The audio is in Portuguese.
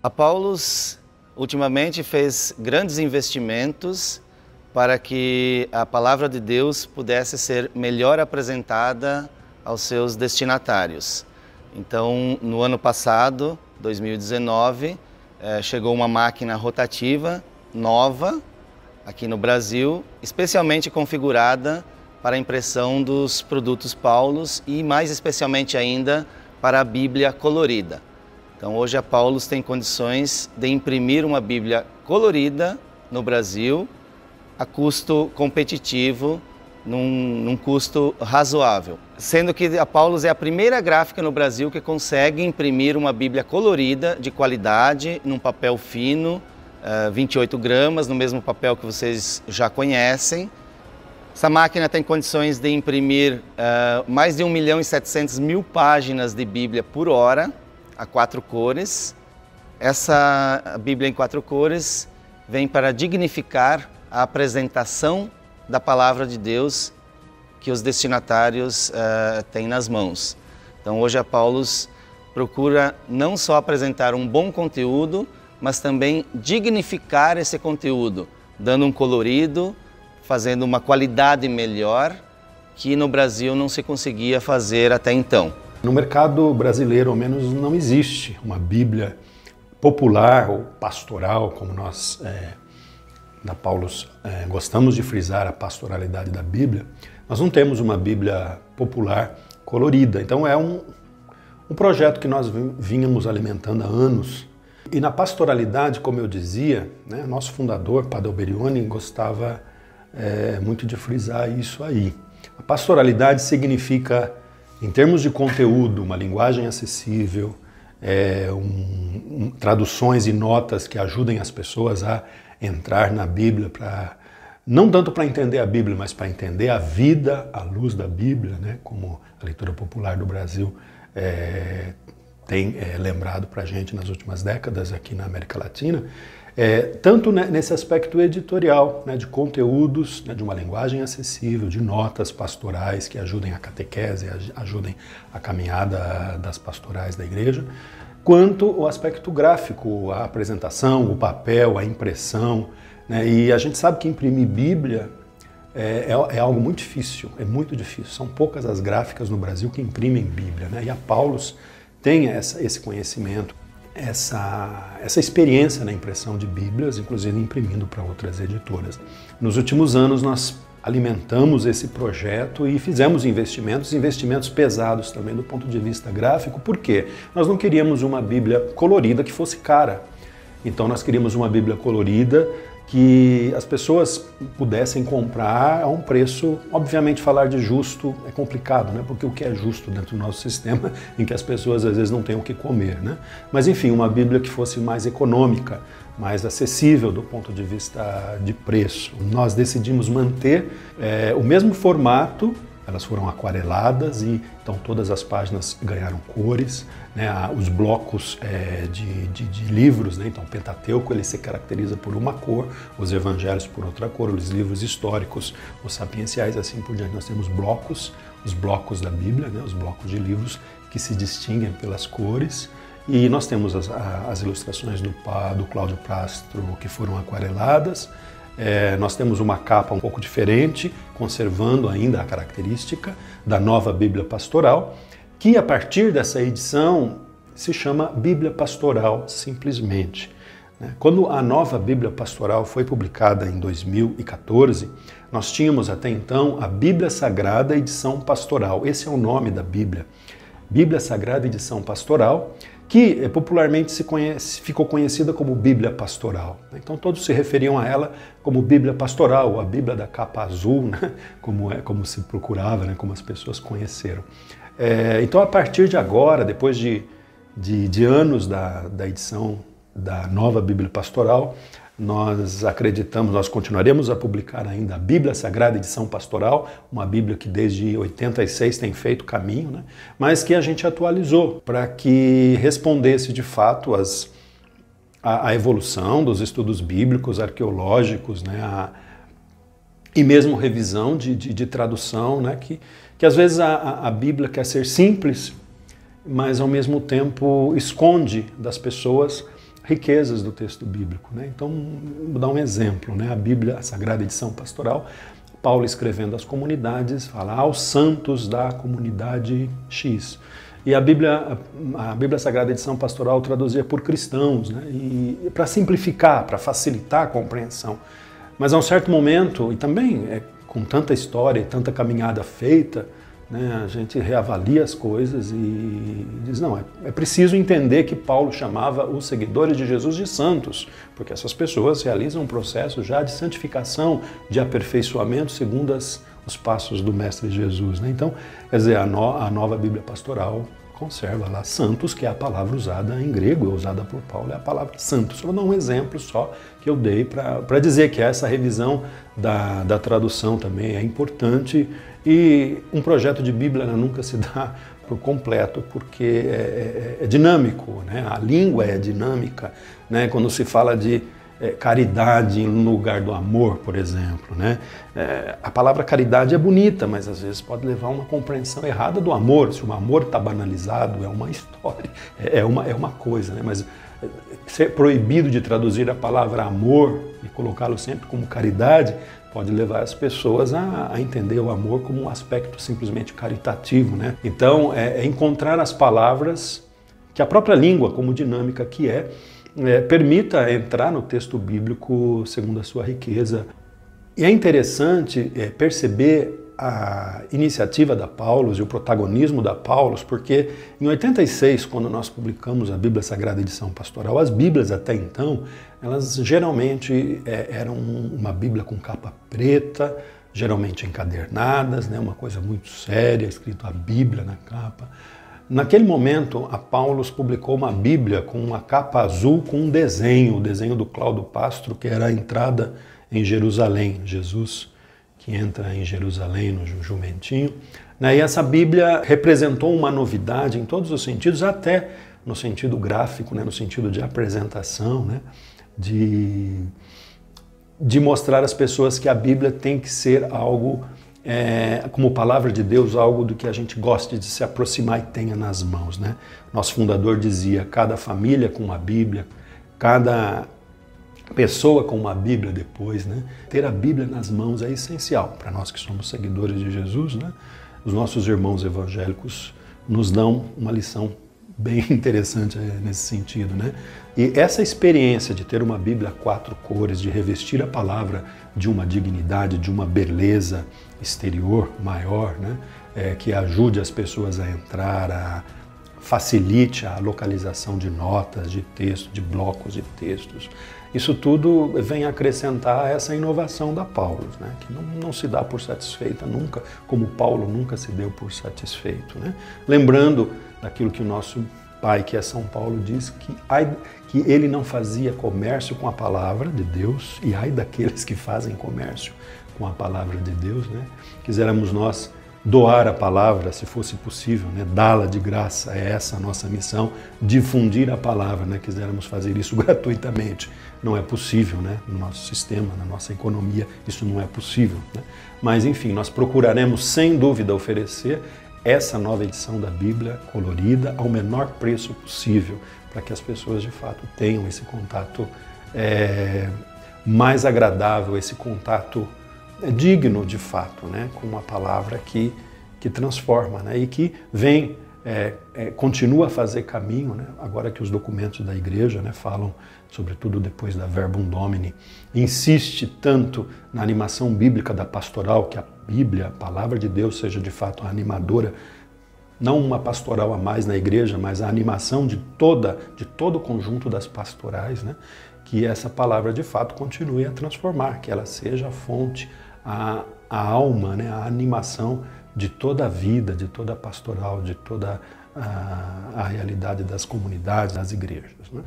A Paulus ultimamente fez grandes investimentos para que a palavra de Deus pudesse ser melhor apresentada aos seus destinatários. Então, no ano passado, 2019, chegou uma máquina rotativa nova aqui no Brasil, especialmente configurada para a impressão dos produtos Paulus e mais especialmente ainda para a Bíblia colorida. Então hoje a Paulus tem condições de imprimir uma Bíblia colorida no Brasil a custo competitivo, num custo razoável. Sendo que a Paulus é a primeira gráfica no Brasil que consegue imprimir uma Bíblia colorida de qualidade, num papel fino, 28 gramas, no mesmo papel que vocês já conhecem. Essa máquina tem condições de imprimir mais de 1.700.000 páginas de Bíblia por hora, a 4 cores. Essa Bíblia em 4 cores vem para dignificar a apresentação da Palavra de Deus que os destinatários têm nas mãos. Então hoje a Paulus procura não só apresentar um bom conteúdo, mas também dignificar esse conteúdo, dando um colorido, fazendo uma qualidade melhor que no Brasil não se conseguia fazer até então. No mercado brasileiro, ao menos, não existe uma Bíblia popular ou pastoral, como nós, na Paulus, gostamos de frisar a pastoralidade da Bíblia. Nós não temos uma Bíblia popular colorida. Então é um projeto que nós vínhamos alimentando há anos. E na pastoralidade, como eu dizia, né, nosso fundador, Padre Alberione, gostava muito de frisar isso aí. A pastoralidade significa, em termos de conteúdo, uma linguagem acessível, traduções e notas que ajudem as pessoas a entrar na Bíblia, não tanto para entender a Bíblia, mas para entender a vida à luz da Bíblia, né, como a leitura popular do Brasil tem lembrado para a gente nas últimas décadas aqui na América Latina, tanto nesse aspecto editorial, né, de conteúdos, né, de uma linguagem acessível, de notas pastorais que ajudem a catequese, ajudem a caminhada das pastorais da igreja, quanto o aspecto gráfico, a apresentação, o papel, a impressão, né, e a gente sabe que imprimir Bíblia é algo muito difícil, é muito difícil. São poucas as gráficas no Brasil que imprimem Bíblia, né, e a Paulus tem esse conhecimento, essa experiência na impressão de Bíblias, inclusive imprimindo para outras editoras. Nos últimos anos nós alimentamos esse projeto e fizemos investimentos pesados também do ponto de vista gráfico. Por quê? Nós não queríamos uma Bíblia colorida que fosse cara. Então nós queríamos uma Bíblia colorida que as pessoas pudessem comprar a um preço. Obviamente falar de justo é complicado, né? Porque o que é justo dentro do nosso sistema em que as pessoas às vezes não têm o que comer, né? Mas enfim, uma Bíblia que fosse mais econômica, mais acessível do ponto de vista de preço. Nós decidimos manter o mesmo formato. Elas foram aquareladas e então todas as páginas ganharam cores, né? Os blocos de livros, né? Então o Pentateuco ele se caracteriza por uma cor, os Evangelhos por outra cor, os livros históricos, os sapienciais, assim por diante. Nós temos blocos, os blocos da Bíblia, né? Os blocos de livros que se distinguem pelas cores. E nós temos as ilustrações do Cláudio Prastro que foram aquareladas. Nós temos uma capa um pouco diferente, conservando ainda a característica da nova Bíblia Pastoral, que a partir dessa edição se chama Bíblia Pastoral simplesmente. Quando a nova Bíblia Pastoral foi publicada em 2014, nós tínhamos até então a Bíblia Sagrada Edição Pastoral. Esse é o nome da Bíblia. Bíblia Sagrada Edição Pastoral, que popularmente ficou conhecida como Bíblia Pastoral. Então todos se referiam a ela como Bíblia Pastoral, ou a Bíblia da capa azul, né? como se procurava, né? Como as pessoas conheceram. Então a partir de agora, depois de anos da edição da nova Bíblia Pastoral, nós continuaremos a publicar ainda a Bíblia Sagrada Edição Pastoral, uma Bíblia que desde 86 tem feito caminho, né? Mas que a gente atualizou para que respondesse de fato a evolução dos estudos bíblicos, arqueológicos, né? E mesmo revisão de tradução, né? Que às vezes a Bíblia quer ser simples, mas ao mesmo tempo esconde das pessoas riquezas do texto bíblico, né? Então, vou dar um exemplo, né? A Bíblia, a Sagrada Edição Pastoral, Paulo escrevendo às comunidades, fala aos santos da comunidade X. E a Bíblia Sagrada Edição Pastoral traduzia por cristãos, né? E para simplificar, para facilitar a compreensão. Mas a um certo momento, e também com tanta história e tanta caminhada feita, né, a gente reavalia as coisas e diz, não, é preciso entender que Paulo chamava os seguidores de Jesus de santos, porque essas pessoas realizam um processo já de santificação, de aperfeiçoamento segundo os passos do Mestre Jesus, né? Então, quer dizer, a nova Bíblia Pastoral conserva lá santos, que é a palavra usada em grego, usada por Paulo, é a palavra santos. Vou dar um exemplo só que eu dei para dizer que essa revisão da tradução também é importante. E um projeto de Bíblia nunca se dá por completo, porque é dinâmico, né? A língua é dinâmica, né? Quando se fala de caridade no lugar do amor, por exemplo, né? A palavra caridade é bonita, mas às vezes pode levar a uma compreensão errada do amor. Se o amor está banalizado, é uma história, é uma coisa, né? Mas ser proibido de traduzir a palavra amor e colocá-lo sempre como caridade pode levar as pessoas a entender o amor como um aspecto simplesmente caritativo, né? Então, é encontrar as palavras que a própria língua, como dinâmica que permita entrar no texto bíblico segundo a sua riqueza. E é interessante perceber a iniciativa da Paulus e o protagonismo da Paulus, porque em 86, quando nós publicamos a Bíblia Sagrada Edição Pastoral, as Bíblias até então, elas geralmente eram uma Bíblia com capa preta, geralmente encadernadas, né, uma coisa muito séria, escrito a Bíblia na capa. Naquele momento, a Paulus publicou uma Bíblia com uma capa azul com um desenho, o desenho do Cláudio Pastro, que era a entrada em Jerusalém, Jesus que entra em Jerusalém no jumentinho. E essa Bíblia representou uma novidade em todos os sentidos, até no sentido gráfico, né, no sentido de apresentação, né, de mostrar às pessoas que a Bíblia tem que ser algo, como palavra de Deus, algo do que a gente goste de se aproximar e tenha nas mãos, né? Nosso fundador dizia, cada família com uma Bíblia, cada pessoa com uma Bíblia depois, né? Ter a Bíblia nas mãos é essencial para nós que somos seguidores de Jesus, né? Os nossos irmãos evangélicos nos dão uma lição bem interessante nesse sentido, né? E essa experiência de ter uma Bíblia a 4 cores, de revestir a palavra de uma dignidade, de uma beleza exterior maior, né? Que ajude as pessoas a entrar, facilite a localização de notas, de texto, de blocos de textos. Isso tudo vem acrescentar essa inovação da Paulus, né? Que não se dá por satisfeita nunca, como Paulo nunca se deu por satisfeito, né? Lembrando daquilo que o nosso pai, que é São Paulo, diz, que ele não fazia comércio com a palavra de Deus, e ai daqueles que fazem comércio com a palavra de Deus, né? Quiséramos nós doar a palavra, se fosse possível, né? Dá-la de graça, é essa a nossa missão, difundir a palavra, né? Quiséramos fazer isso gratuitamente, não é possível, né? No nosso sistema, na nossa economia, isso não é possível, né? Mas enfim, nós procuraremos sem dúvida oferecer essa nova edição da Bíblia colorida ao menor preço possível, para que as pessoas de fato tenham esse contato mais agradável, esse contato digno de fato, né, com uma palavra que transforma, né, e que vem, continua a fazer caminho, né, agora que os documentos da igreja, né, falam, sobretudo depois da Verbum Domini, insiste tanto na animação bíblica da pastoral, que a Bíblia, a palavra de Deus, seja de fato a animadora, não uma pastoral a mais na igreja, mas a animação de todo o conjunto das pastorais, né, que essa palavra de fato continue a transformar, que ela seja a fonte, a alma, né, a animação de toda a vida, de toda a pastoral, de toda a realidade das comunidades, das igrejas, né?